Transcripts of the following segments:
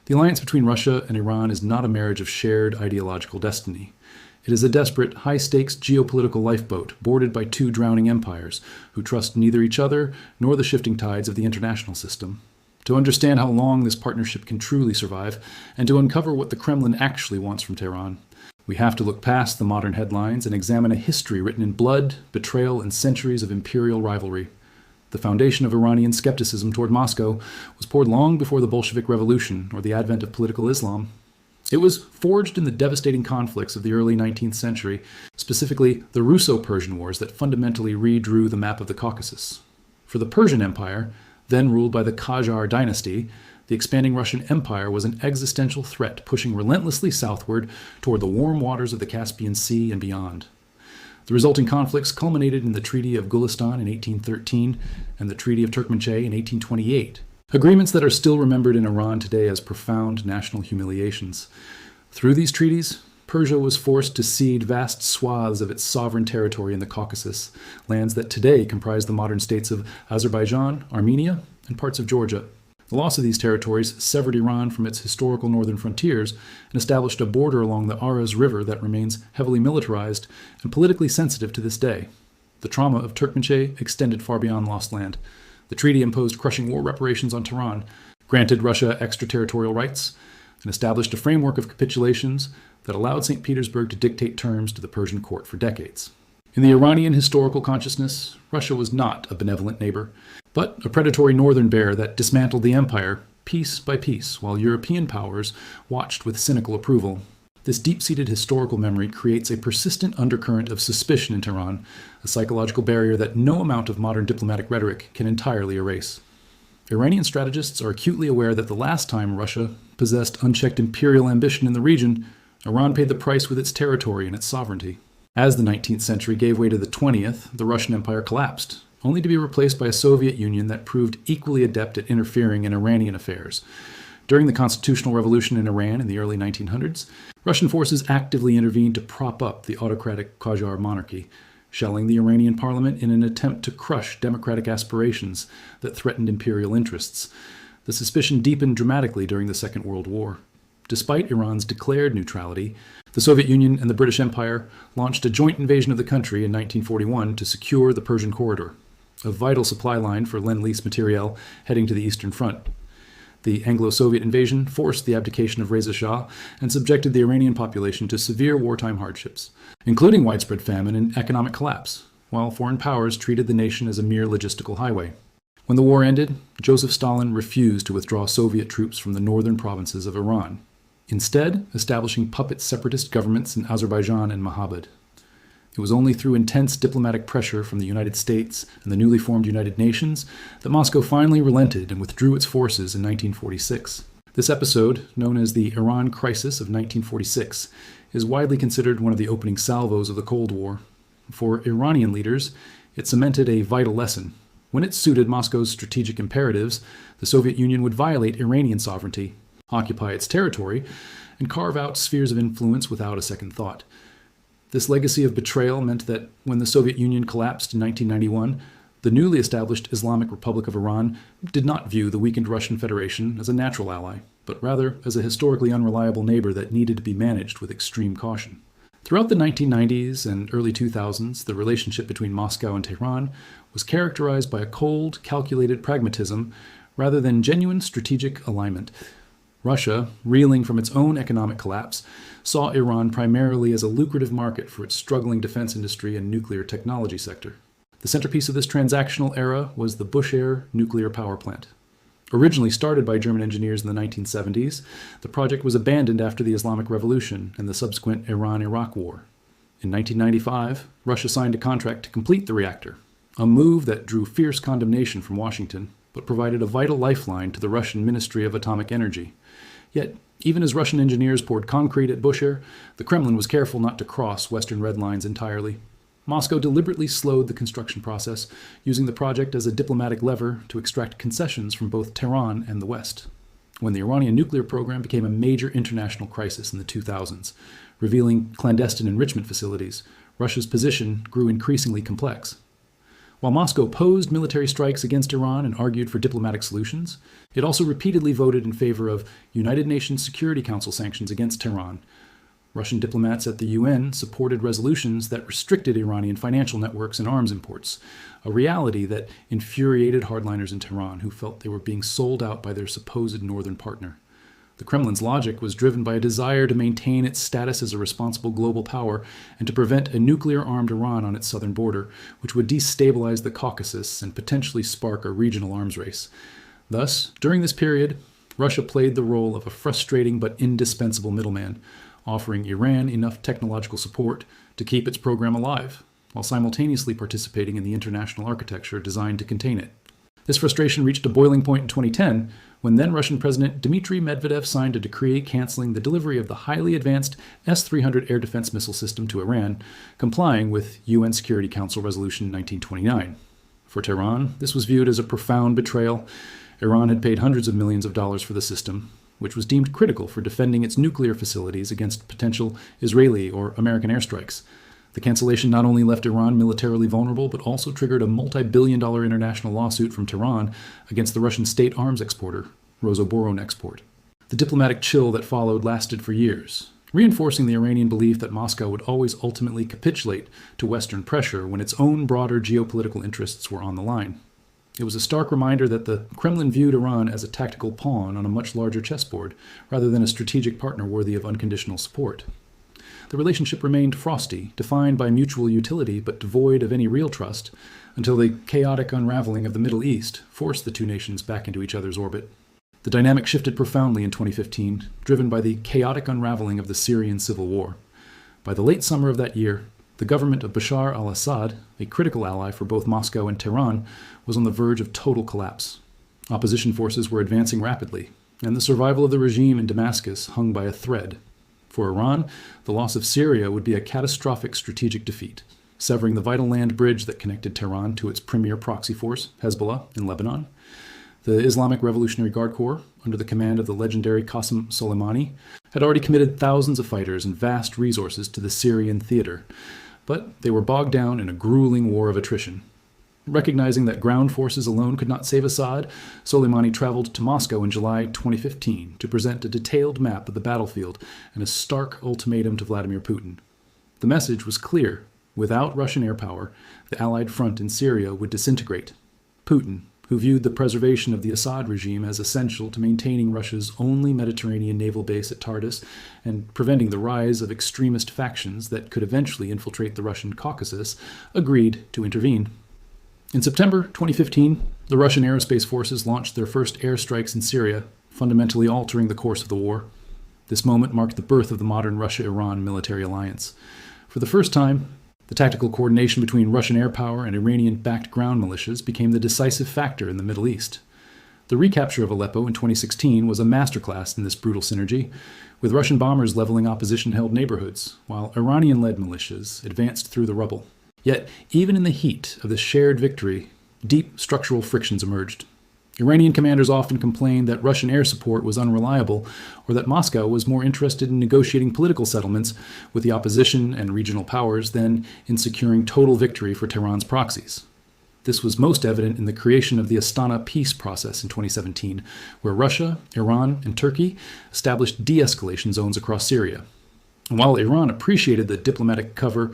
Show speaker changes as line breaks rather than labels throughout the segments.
The alliance between Russia and Iran is not a marriage of shared ideological destiny. It is a desperate, high-stakes geopolitical lifeboat boarded by two drowning empires who trust neither each other nor the shifting tides of the international system. To understand how long this partnership can truly survive, and to uncover what the Kremlin actually wants from Tehran, we have to look past the modern headlines and examine a history written in blood, betrayal, and centuries of imperial rivalry. The foundation of Iranian skepticism toward Moscow was poured long before the Bolshevik Revolution or the advent of political Islam. It was forged in the devastating conflicts of the early 19th century, specifically the Russo-Persian Wars that fundamentally redrew the map of the Caucasus. For the Persian Empire, then ruled by the Qajar dynasty, the expanding Russian Empire was an existential threat pushing relentlessly southward toward the warm waters of the Caspian Sea and beyond. The resulting conflicts culminated in the Treaty of Gulistan in 1813 and the Treaty of Turkmenchay in 1828, agreements that are still remembered in Iran today as profound national humiliations. Through these treaties, Persia was forced to cede vast swaths of its sovereign territory in the Caucasus, lands that today comprise the modern states of Azerbaijan, Armenia, and parts of Georgia. The loss of these territories severed Iran from its historical northern frontiers and established a border along the Aras River that remains heavily militarized and politically sensitive to this day. The trauma of Turkmenchay extended far beyond lost land. The treaty imposed crushing war reparations on Tehran, granted Russia extraterritorial rights, and established a framework of capitulations that allowed St. Petersburg to dictate terms to the Persian court for decades. In the Iranian historical consciousness, Russia was not a benevolent neighbor, but a predatory northern bear that dismantled the empire piece by piece while European powers watched with cynical approval. This deep-seated historical memory creates a persistent undercurrent of suspicion in Tehran, a psychological barrier that no amount of modern diplomatic rhetoric can entirely erase. Iranian strategists are acutely aware that the last time Russia possessed unchecked imperial ambition in the region, Iran paid the price with its territory and its sovereignty. As the 19th century gave way to the 20th, the Russian Empire collapsed, only to be replaced by a Soviet Union that proved equally adept at interfering in Iranian affairs. During the constitutional revolution in Iran in the early 1900s, Russian forces actively intervened to prop up the autocratic Qajar monarchy, shelling the Iranian parliament in an attempt to crush democratic aspirations that threatened imperial interests. The suspicion deepened dramatically during the Second World War. Despite Iran's declared neutrality, the Soviet Union and the British Empire launched a joint invasion of the country in 1941 to secure the Persian Corridor, a vital supply line for Lend-Lease materiel heading to the Eastern Front. The Anglo-Soviet invasion forced the abdication of Reza Shah and subjected the Iranian population to severe wartime hardships, including widespread famine and economic collapse, while foreign powers treated the nation as a mere logistical highway. When the war ended, Joseph Stalin refused to withdraw Soviet troops from the northern provinces of Iran, instead establishing puppet separatist governments in Azerbaijan and Mahabad. It was only through intense diplomatic pressure from the United States and the newly formed United Nations that Moscow finally relented and withdrew its forces in 1946. This episode, known as the Iran Crisis of 1946, is widely considered one of the opening salvos of the Cold War. For Iranian leaders, it cemented a vital lesson. When it suited Moscow's strategic imperatives, the Soviet Union would violate Iranian sovereignty, occupy its territory, and carve out spheres of influence without a second thought. This legacy of betrayal meant that when the Soviet Union collapsed in 1991, the newly established Islamic Republic of Iran did not view the weakened Russian Federation as a natural ally, but rather as a historically unreliable neighbor that needed to be managed with extreme caution. Throughout the 1990s and early 2000s, the relationship between Moscow and Tehran was characterized by a cold, calculated pragmatism rather than genuine strategic alignment. Russia, reeling from its own economic collapse, saw Iran primarily as a lucrative market for its struggling defense industry and nuclear technology sector. The centerpiece of this transactional era was the Bushehr nuclear power plant. Originally started by German engineers in the 1970s, the project was abandoned after the Islamic Revolution and the subsequent Iran-Iraq War. In 1995, Russia signed a contract to complete the reactor, a move that drew fierce condemnation from Washington, but provided a vital lifeline to the Russian Ministry of Atomic Energy. Yet, even as Russian engineers poured concrete at Bushehr, the Kremlin was careful not to cross Western red lines entirely. Moscow deliberately slowed the construction process, using the project as a diplomatic lever to extract concessions from both Tehran and the West. When the Iranian nuclear program became a major international crisis in the 2000s, revealing clandestine enrichment facilities, Russia's position grew increasingly complex. While Moscow opposed military strikes against Iran and argued for diplomatic solutions, it also repeatedly voted in favor of United Nations Security Council sanctions against Tehran. Russian diplomats at the UN supported resolutions that restricted Iranian financial networks and arms imports, a reality that infuriated hardliners in Tehran who felt they were being sold out by their supposed northern partner. The Kremlin's logic was driven by a desire to maintain its status as a responsible global power and to prevent a nuclear-armed Iran on its southern border, which would destabilize the Caucasus and potentially spark a regional arms race. Thus, during this period, Russia played the role of a frustrating but indispensable middleman, offering Iran enough technological support to keep its program alive, while simultaneously participating in the international architecture designed to contain it. This frustration reached a boiling point in 2010 when then-Russian President Dmitry Medvedev signed a decree canceling the delivery of the highly advanced S-300 air defense missile system to Iran, complying with UN Security Council Resolution 1929. For Tehran, this was viewed as a profound betrayal. Iran had paid hundreds of millions of dollars for the system, which was deemed critical for defending its nuclear facilities against potential Israeli or American airstrikes. The cancellation not only left Iran militarily vulnerable, but also triggered a multi-billion-dollar international lawsuit from Tehran against the Russian state arms exporter, Rosoboronexport. The diplomatic chill that followed lasted for years, reinforcing the Iranian belief that Moscow would always ultimately capitulate to Western pressure when its own broader geopolitical interests were on the line. It was a stark reminder that the Kremlin viewed Iran as a tactical pawn on a much larger chessboard, rather than a strategic partner worthy of unconditional support. The relationship remained frosty, defined by mutual utility but devoid of any real trust, until the chaotic unraveling of the Middle East forced the two nations back into each other's orbit. The dynamic shifted profoundly in 2015, driven by the chaotic unraveling of the Syrian civil war. By the late summer of that year, the government of Bashar al-Assad, a critical ally for both Moscow and Tehran, was on the verge of total collapse. Opposition forces were advancing rapidly, and the survival of the regime in Damascus hung by a thread. For Iran, the loss of Syria would be a catastrophic strategic defeat, severing the vital land bridge that connected Tehran to its premier proxy force, Hezbollah, in Lebanon. The Islamic Revolutionary Guard Corps, under the command of the legendary Qasem Soleimani, had already committed thousands of fighters and vast resources to the Syrian theater, but they were bogged down in a grueling war of attrition. Recognizing that ground forces alone could not save Assad, Soleimani traveled to Moscow in July 2015 to present a detailed map of the battlefield and a stark ultimatum to Vladimir Putin. The message was clear. Without Russian air power, the Allied front in Syria would disintegrate. Putin, who viewed the preservation of the Assad regime as essential to maintaining Russia's only Mediterranean naval base at Tartus and preventing the rise of extremist factions that could eventually infiltrate the Russian Caucasus, agreed to intervene. In September 2015, the Russian aerospace forces launched their first airstrikes in Syria, fundamentally altering the course of the war. This moment marked the birth of the modern Russia-Iran military alliance. For the first time, the tactical coordination between Russian air power and Iranian-backed ground militias became the decisive factor in the Middle East. The recapture of Aleppo in 2016 was a masterclass in this brutal synergy, with Russian bombers leveling opposition-held neighborhoods, while Iranian-led militias advanced through the rubble. Yet, even in the heat of this shared victory, deep structural frictions emerged. Iranian commanders often complained that Russian air support was unreliable, or that Moscow was more interested in negotiating political settlements with the opposition and regional powers than in securing total victory for Tehran's proxies. This was most evident in the creation of the Astana peace process in 2017, where Russia, Iran, and Turkey established de-escalation zones across Syria. And while Iran appreciated the diplomatic cover,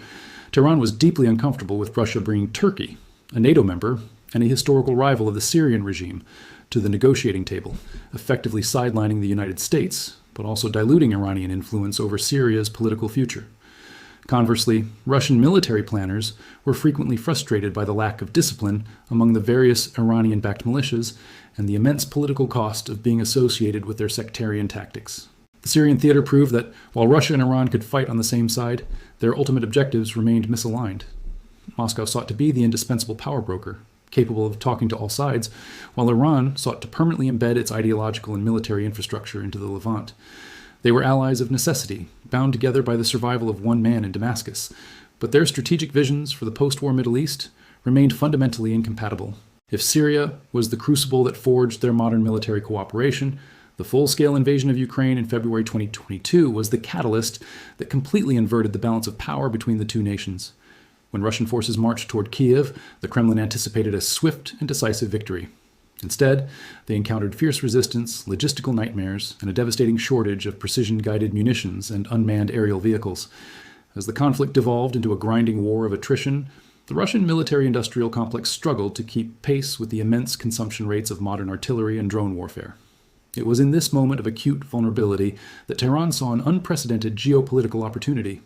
Tehran was deeply uncomfortable with Russia bringing Turkey, a NATO member and a historical rival of the Syrian regime, to the negotiating table, effectively sidelining the United States, but also diluting Iranian influence over Syria's political future. Conversely, Russian military planners were frequently frustrated by the lack of discipline among the various Iranian-backed militias and the immense political cost of being associated with their sectarian tactics. The Syrian theater proved that while Russia and Iran could fight on the same side, their ultimate objectives remained misaligned. Moscow sought to be the indispensable power broker, capable of talking to all sides, while Iran sought to permanently embed its ideological and military infrastructure into the Levant. They were allies of necessity, bound together by the survival of one man in Damascus, but their strategic visions for the post-war Middle East remained fundamentally incompatible. If Syria was the crucible that forged their modern military cooperation, the full-scale invasion of Ukraine in February 2022 was the catalyst that completely inverted the balance of power between the two nations. When Russian forces marched toward Kiev, the Kremlin anticipated a swift and decisive victory. Instead, they encountered fierce resistance, logistical nightmares, and a devastating shortage of precision-guided munitions and unmanned aerial vehicles. As the conflict devolved into a grinding war of attrition, the Russian military-industrial complex struggled to keep pace with the immense consumption rates of modern artillery and drone warfare. It was in this moment of acute vulnerability that Tehran saw an unprecedented geopolitical opportunity.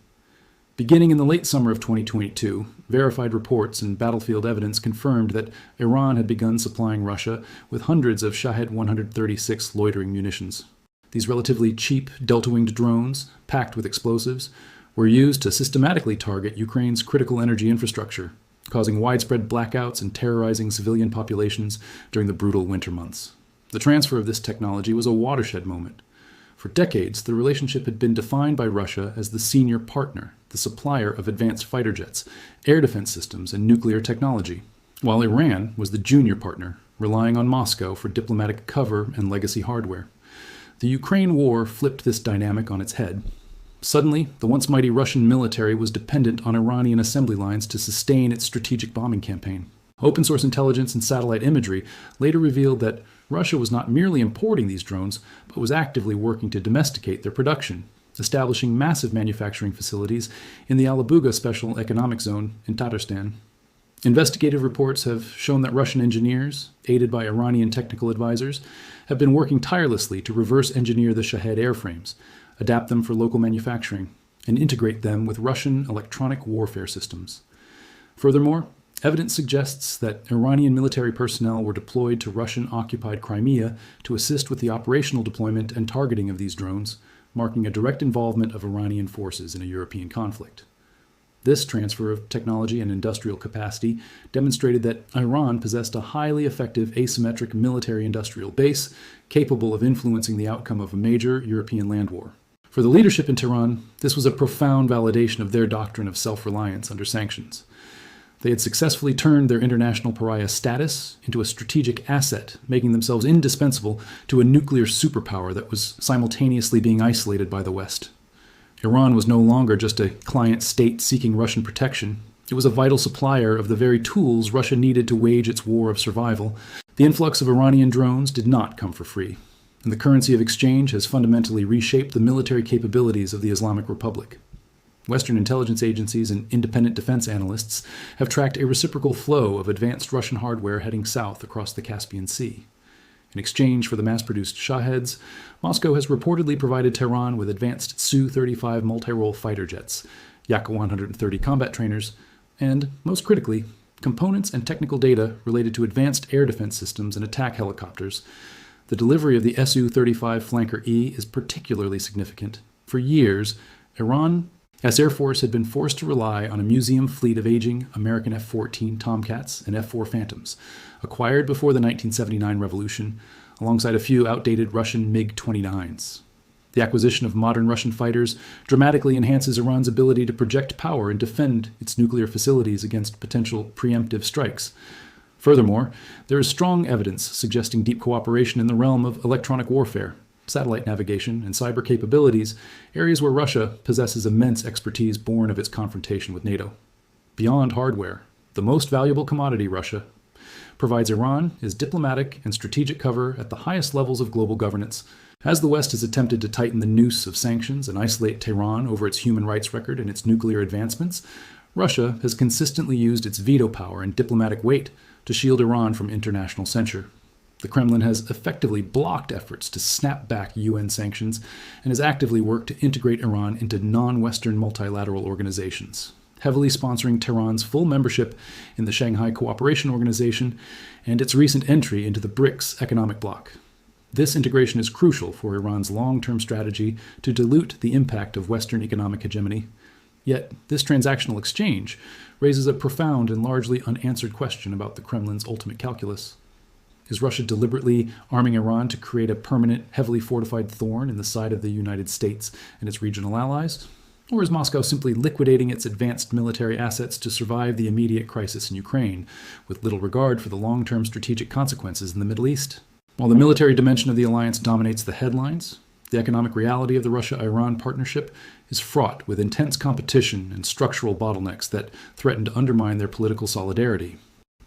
Beginning in the late summer of 2022, verified reports and battlefield evidence confirmed that Iran had begun supplying Russia with hundreds of Shahed 136 loitering munitions. These relatively cheap delta-winged drones, packed with explosives, were used to systematically target Ukraine's critical energy infrastructure, causing widespread blackouts and terrorizing civilian populations during the brutal winter months. The transfer of this technology was a watershed moment. For decades, the relationship had been defined by Russia as the senior partner, the supplier of advanced fighter jets, air defense systems, and nuclear technology, while Iran was the junior partner, relying on Moscow for diplomatic cover and legacy hardware. The Ukraine war flipped this dynamic on its head. Suddenly, the once mighty Russian military was dependent on Iranian assembly lines to sustain its strategic bombing campaign. Open-source intelligence and satellite imagery later revealed that Russia was not merely importing these drones, but was actively working to domesticate their production, establishing massive manufacturing facilities in the Alabuga Special Economic Zone in Tatarstan. Investigative reports have shown that Russian engineers, aided by Iranian technical advisors, have been working tirelessly to reverse engineer the Shahed airframes, adapt them for local manufacturing, and integrate them with Russian electronic warfare systems. Furthermore, evidence suggests that Iranian military personnel were deployed to Russian-occupied Crimea to assist with the operational deployment and targeting of these drones, marking a direct involvement of Iranian forces in a European conflict. This transfer of technology and industrial capacity demonstrated that Iran possessed a highly effective asymmetric military-industrial base capable of influencing the outcome of a major European land war. For the leadership in Tehran, this was a profound validation of their doctrine of self-reliance under sanctions. They had successfully turned their international pariah status into a strategic asset, making themselves indispensable to a nuclear superpower that was simultaneously being isolated by the West. Iran was no longer just a client state seeking Russian protection. It was a vital supplier of the very tools Russia needed to wage its war of survival. The influx of Iranian drones did not come for free, and the currency of exchange has fundamentally reshaped the military capabilities of the Islamic Republic. Western intelligence agencies and independent defense analysts have tracked a reciprocal flow of advanced Russian hardware heading south across the Caspian Sea. In exchange for the mass-produced Shaheds, Moscow has reportedly provided Tehran with advanced Su-35 multi-role fighter jets, Yak-130 combat trainers, and, most critically, components and technical data related to advanced air defense systems and attack helicopters. The delivery of the Su-35 Flanker E is particularly significant. For years, Iran's Air Force had been forced to rely on a museum fleet of aging American F-14 Tomcats and F-4 Phantoms, acquired before the 1979 revolution, alongside a few outdated Russian MiG-29s. The acquisition of modern Russian fighters dramatically enhances Iran's ability to project power and defend its nuclear facilities against potential preemptive strikes. Furthermore, there is strong evidence suggesting deep cooperation in the realm of electronic warfare, satellite navigation, and cyber capabilities, areas where Russia possesses immense expertise born of its confrontation with NATO. Beyond hardware, the most valuable commodity Russia provides Iran is diplomatic and strategic cover at the highest levels of global governance. As the West has attempted to tighten the noose of sanctions and isolate Tehran over its human rights record and its nuclear advancements, Russia has consistently used its veto power and diplomatic weight to shield Iran from international censure. The Kremlin has effectively blocked efforts to snap back UN sanctions and has actively worked to integrate Iran into non-Western multilateral organizations, heavily sponsoring Tehran's full membership in the Shanghai Cooperation Organization and its recent entry into the BRICS economic bloc. This integration is crucial for Iran's long-term strategy to dilute the impact of Western economic hegemony. Yet, this transactional exchange raises a profound and largely unanswered question about the Kremlin's ultimate calculus. Is Russia deliberately arming Iran to create a permanent, heavily fortified thorn in the side of the United States and its regional allies? Or is Moscow simply liquidating its advanced military assets to survive the immediate crisis in Ukraine, with little regard for the long-term strategic consequences in the Middle East? While the military dimension of the alliance dominates the headlines, The economic reality of the Russia-Iran partnership is fraught with intense competition and structural bottlenecks that threaten to undermine their political solidarity.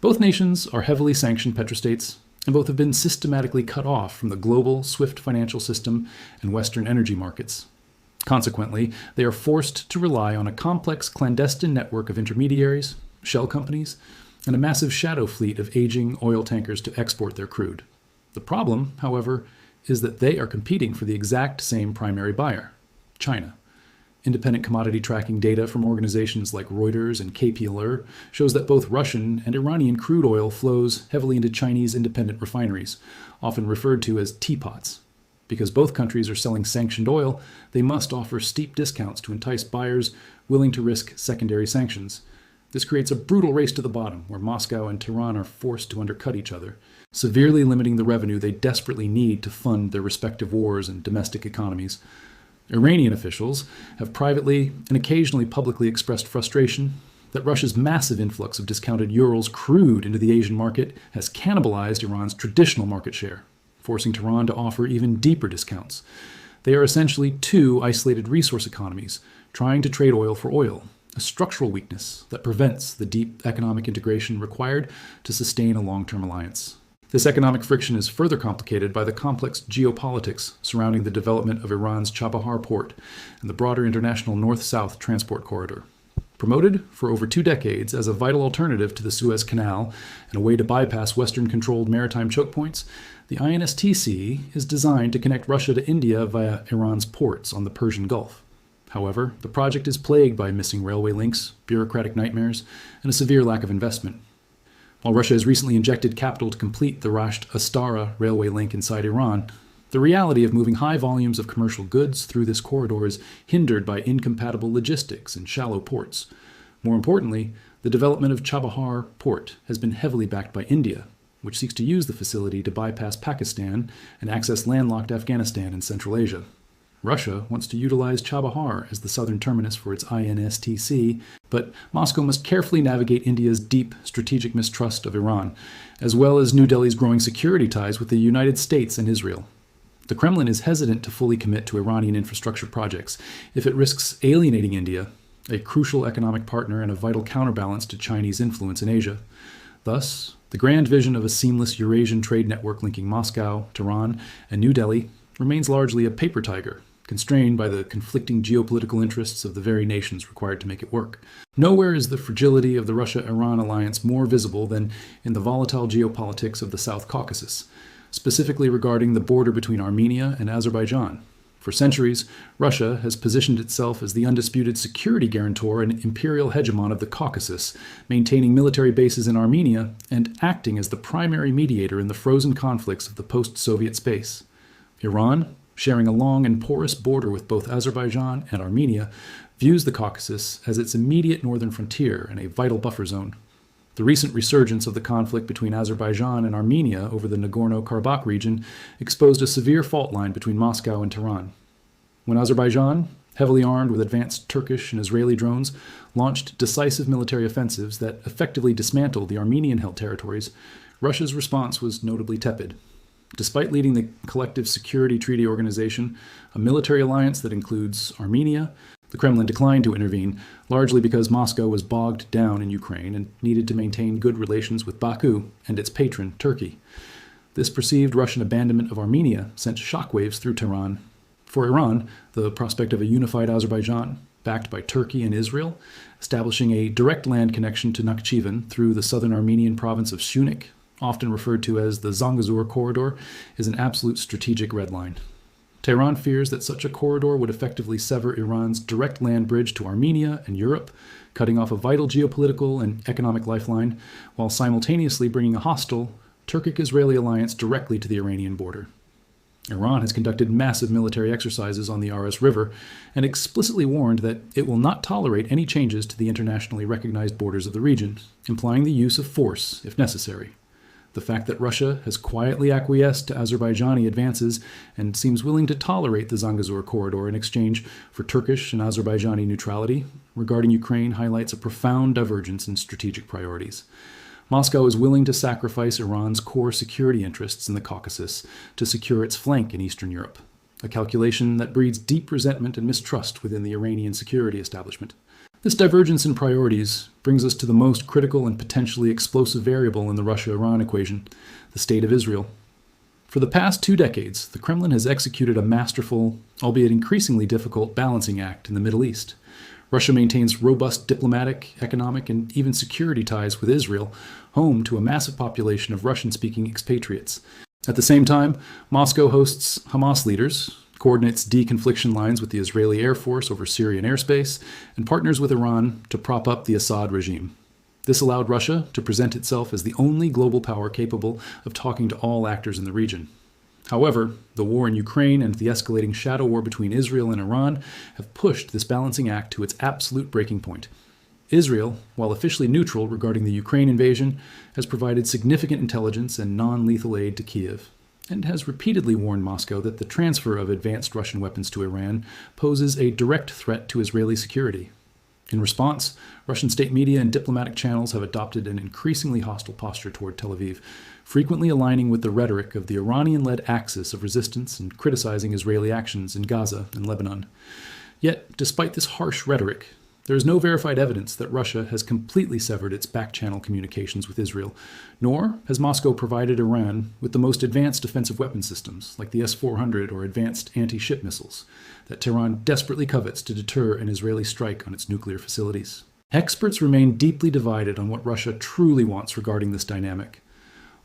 Both nations are heavily sanctioned petrostates, and both have been systematically cut off from the global, swift financial system and Western energy markets. Consequently, they are forced to rely on a complex clandestine network of intermediaries, shell companies, and a massive shadow fleet of aging oil tankers to export their crude. The problem, however, is that they are competing for the exact same primary buyer, China. Independent commodity tracking data from organizations like Reuters and KPLR shows that both Russian and Iranian crude oil flows heavily into Chinese independent refineries, often referred to as teapots. Because both countries are selling sanctioned oil, they must offer steep discounts to entice buyers willing to risk secondary sanctions. This creates a brutal race to the bottom, where Moscow and Tehran are forced to undercut each other, severely limiting the revenue they desperately need to fund their respective wars and domestic economies. Iranian officials have privately and occasionally publicly expressed frustration that Russia's massive influx of discounted Urals crude into the Asian market has cannibalized Iran's traditional market share, forcing Tehran to offer even deeper discounts. They are essentially two isolated resource economies trying to trade oil for oil, a structural weakness that prevents the deep economic integration required to sustain a long-term alliance. This economic friction is further complicated by the complex geopolitics surrounding the development of Iran's Chabahar port and the broader international north-south transport corridor. Promoted for over 2 decades as a vital alternative to the Suez Canal and a way to bypass Western-controlled maritime choke points, the INSTC is designed to connect Russia to India via Iran's ports on the Persian Gulf. However, the project is plagued by missing railway links, bureaucratic nightmares, and a severe lack of investment. While Russia has recently injected capital to complete the Rasht-Astara railway link inside Iran, the reality of moving high volumes of commercial goods through this corridor is hindered by incompatible logistics and shallow ports. More importantly, the development of Chabahar port has been heavily backed by India, which seeks to use the facility to bypass Pakistan and access landlocked Afghanistan and Central Asia. Russia wants to utilize Chabahar as the southern terminus for its INSTC, but Moscow must carefully navigate India's deep strategic mistrust of Iran, as well as New Delhi's growing security ties with the United States and Israel. The Kremlin is hesitant to fully commit to Iranian infrastructure projects if it risks alienating India, a crucial economic partner and a vital counterbalance to Chinese influence in Asia. Thus, the grand vision of a seamless Eurasian trade network linking Moscow, Tehran, and New Delhi remains largely a paper tiger, constrained by the conflicting geopolitical interests of the very nations required to make it work. Nowhere is the fragility of the Russia-Iran alliance more visible than in the volatile geopolitics of the South Caucasus, specifically regarding the border between Armenia and Azerbaijan. For centuries, Russia has positioned itself as the undisputed security guarantor and imperial hegemon of the Caucasus, maintaining military bases in Armenia and acting as the primary mediator in the frozen conflicts of the post-Soviet space. Iran, sharing a long and porous border with both Azerbaijan and Armenia, views the Caucasus as its immediate northern frontier and a vital buffer zone. The recent resurgence of the conflict between Azerbaijan and Armenia over the Nagorno-Karabakh region exposed a severe fault line between Moscow and Tehran. When Azerbaijan, heavily armed with advanced Turkish and Israeli drones, launched decisive military offensives that effectively dismantled the Armenian-held territories, Russia's response was notably tepid. Despite leading the Collective Security Treaty Organization, a military alliance that includes Armenia, the Kremlin declined to intervene, largely because Moscow was bogged down in Ukraine and needed to maintain good relations with Baku and its patron, Turkey. This perceived Russian abandonment of Armenia sent shockwaves through Tehran. For Iran, the prospect of a unified Azerbaijan, backed by Turkey and Israel, establishing a direct land connection to Nakhchivan through the southern Armenian province of Shunik, often referred to as the Zangezur corridor, is an absolute strategic red line. Tehran fears that such a corridor would effectively sever Iran's direct land bridge to Armenia and Europe, cutting off a vital geopolitical and economic lifeline, while simultaneously bringing a hostile Turkic-Israeli alliance directly to the Iranian border. Iran has conducted massive military exercises on the Aras River and explicitly warned that it will not tolerate any changes to the internationally recognized borders of the region, implying the use of force if necessary. The fact that Russia has quietly acquiesced to Azerbaijani advances and seems willing to tolerate the Zangezur corridor in exchange for Turkish and Azerbaijani neutrality regarding Ukraine highlights a profound divergence in strategic priorities. Moscow is willing to sacrifice Iran's core security interests in the Caucasus to secure its flank in Eastern Europe. a calculation that breeds deep resentment and mistrust within the Iranian security establishment. This divergence in priorities brings us to the most critical and potentially explosive variable in the Russia-Iran equation, the state of Israel. For the past 2 decades, the Kremlin has executed a masterful, albeit increasingly difficult, balancing act in the Middle East. Russia maintains robust diplomatic, economic, and even security ties with Israel, home to a massive population of Russian-speaking expatriates. At the same time, Moscow hosts Hamas leaders, coordinates deconfliction lines with the Israeli Air Force over Syrian airspace, and partners with Iran to prop up the Assad regime. This allowed Russia to present itself as the only global power capable of talking to all actors in the region. However, the war in Ukraine and the escalating shadow war between Israel and Iran have pushed this balancing act to its absolute breaking point. Israel, while officially neutral regarding the Ukraine invasion, has provided significant intelligence and non-lethal aid to Kiev, and has repeatedly warned Moscow that the transfer of advanced Russian weapons to Iran poses a direct threat to Israeli security. In response, Russian state media and diplomatic channels have adopted an increasingly hostile posture toward Tel Aviv, frequently aligning with the rhetoric of the Iranian-led axis of resistance and criticizing Israeli actions in Gaza and Lebanon. Yet, despite this harsh rhetoric, there is no verified evidence that Russia has completely severed its back-channel communications with Israel, nor has Moscow provided Iran with the most advanced defensive weapon systems, like the S-400 or advanced anti-ship missiles, that Tehran desperately covets to deter an Israeli strike on its nuclear facilities. Experts remain deeply divided on what Russia truly wants regarding this dynamic.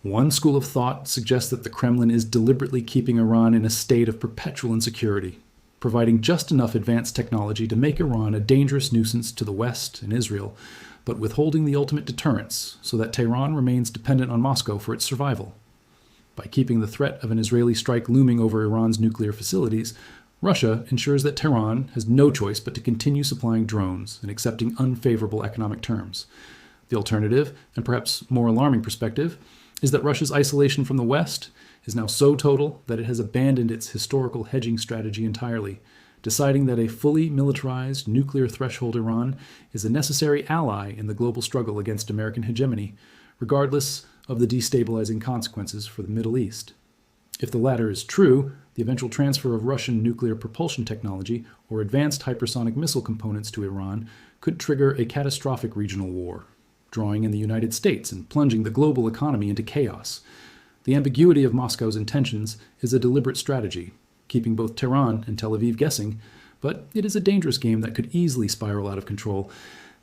One school of thought suggests that the Kremlin is deliberately keeping Iran in a state of perpetual insecurity, providing just enough advanced technology to make Iran a dangerous nuisance to the West and Israel, but withholding the ultimate deterrence so that Tehran remains dependent on Moscow for its survival. By keeping the threat of an Israeli strike looming over Iran's nuclear facilities, Russia ensures that Tehran has no choice but to continue supplying drones and accepting unfavorable economic terms. The alternative, and perhaps more alarming perspective, is that Russia's isolation from the West is now so total that it has abandoned its historical hedging strategy entirely, deciding that a fully militarized nuclear threshold Iran is a necessary ally in the global struggle against American hegemony, regardless of the destabilizing consequences for the Middle East. If the latter is true, the eventual transfer of Russian nuclear propulsion technology or advanced hypersonic missile components to Iran could trigger a catastrophic regional war, drawing in the United States and plunging the global economy into chaos. The ambiguity of Moscow's intentions is a deliberate strategy, keeping both Tehran and Tel Aviv guessing, but it is a dangerous game that could easily spiral out of control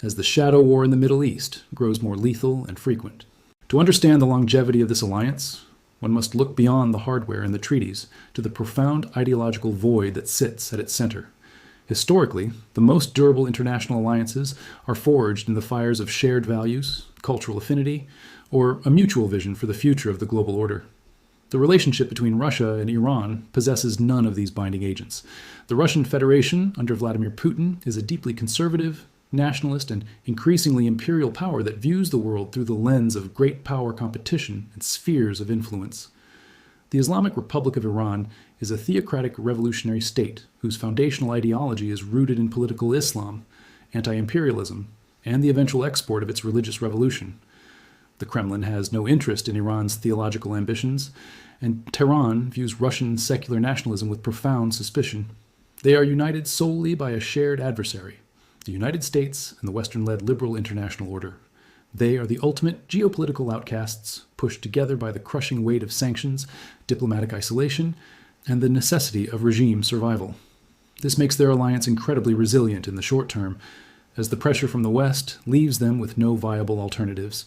as the shadow war in the Middle East grows more lethal and frequent. To understand the longevity of this alliance, one must look beyond the hardware and the treaties to the profound ideological void that sits at its center. Historically, the most durable international alliances are forged in the fires of shared values, cultural affinity, or a mutual vision for the future of the global order. The relationship between Russia and Iran possesses none of these binding agents. The Russian Federation, under Vladimir Putin, is a deeply conservative, nationalist, and increasingly imperial power that views the world through the lens of great power competition and spheres of influence. The Islamic Republic of Iran is a theocratic revolutionary state whose foundational ideology is rooted in political Islam, anti-imperialism, and the eventual export of its religious revolution. The Kremlin has no interest in Iran's theological ambitions, and Tehran views Russian secular nationalism with profound suspicion. They are united solely by a shared adversary, the United States and the Western-led liberal international order. They are the ultimate geopolitical outcasts, pushed together by the crushing weight of sanctions, diplomatic isolation, and the necessity of regime survival. This makes their alliance incredibly resilient in the short term, as the pressure from the West leaves them with no viable alternatives.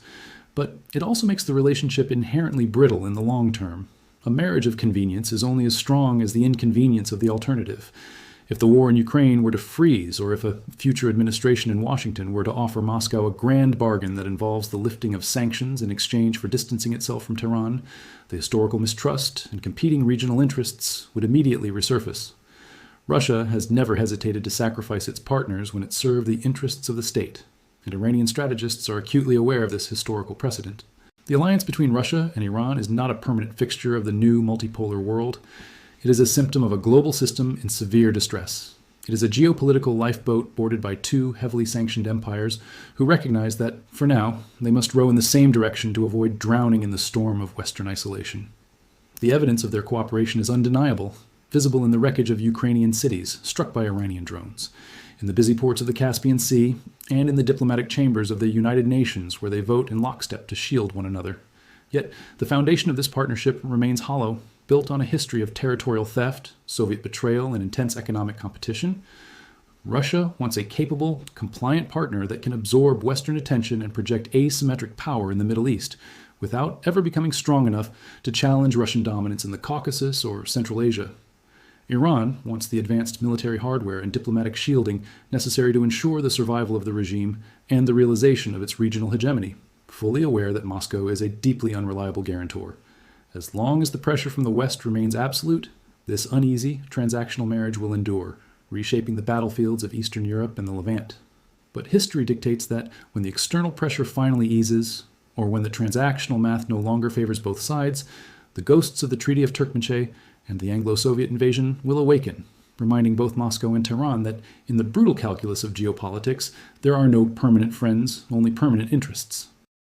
But it also makes the relationship inherently brittle in the long term. A marriage of convenience is only as strong as the inconvenience of the alternative. If the war in Ukraine were to freeze, or if a future administration in Washington were to offer Moscow a grand bargain that involves the lifting of sanctions in exchange for distancing itself from Tehran, the historical mistrust and competing regional interests would immediately resurface. Russia has never hesitated to sacrifice its partners when it served the interests of the state, and Iranian strategists are acutely aware of this historical precedent. The alliance between Russia and Iran is not a permanent fixture of the new multipolar world. It is a symptom of a global system in severe distress. It is a geopolitical lifeboat boarded by 2 heavily sanctioned empires who recognize that, for now, they must row in the same direction to avoid drowning in the storm of Western isolation. The evidence of their cooperation is undeniable. visible in the wreckage of Ukrainian cities struck by Iranian drones, in the busy ports of the Caspian Sea, and in the diplomatic chambers of the United Nations, where they vote in lockstep to shield one another. Yet, the foundation of this partnership remains hollow, built on a history of territorial theft, Soviet betrayal, and intense economic competition. Russia wants a capable, compliant partner that can absorb Western attention and project asymmetric power in the Middle East, without ever becoming strong enough to challenge Russian dominance in the Caucasus or Central Asia. Iran wants the advanced military hardware and diplomatic shielding necessary to ensure the survival of the regime and the realization of its regional hegemony, fully aware that Moscow is a deeply unreliable guarantor. As long as the pressure from the West remains absolute, this uneasy, transactional marriage will endure, reshaping the battlefields of Eastern Europe and the Levant. But history dictates that when the external pressure finally eases, or when the transactional math no longer favors both sides, the ghosts of the Treaty of Turkmenchay and the Anglo-Soviet invasion will awaken, reminding both Moscow and Tehran that in the brutal calculus of geopolitics, there are no permanent friends, only permanent interests.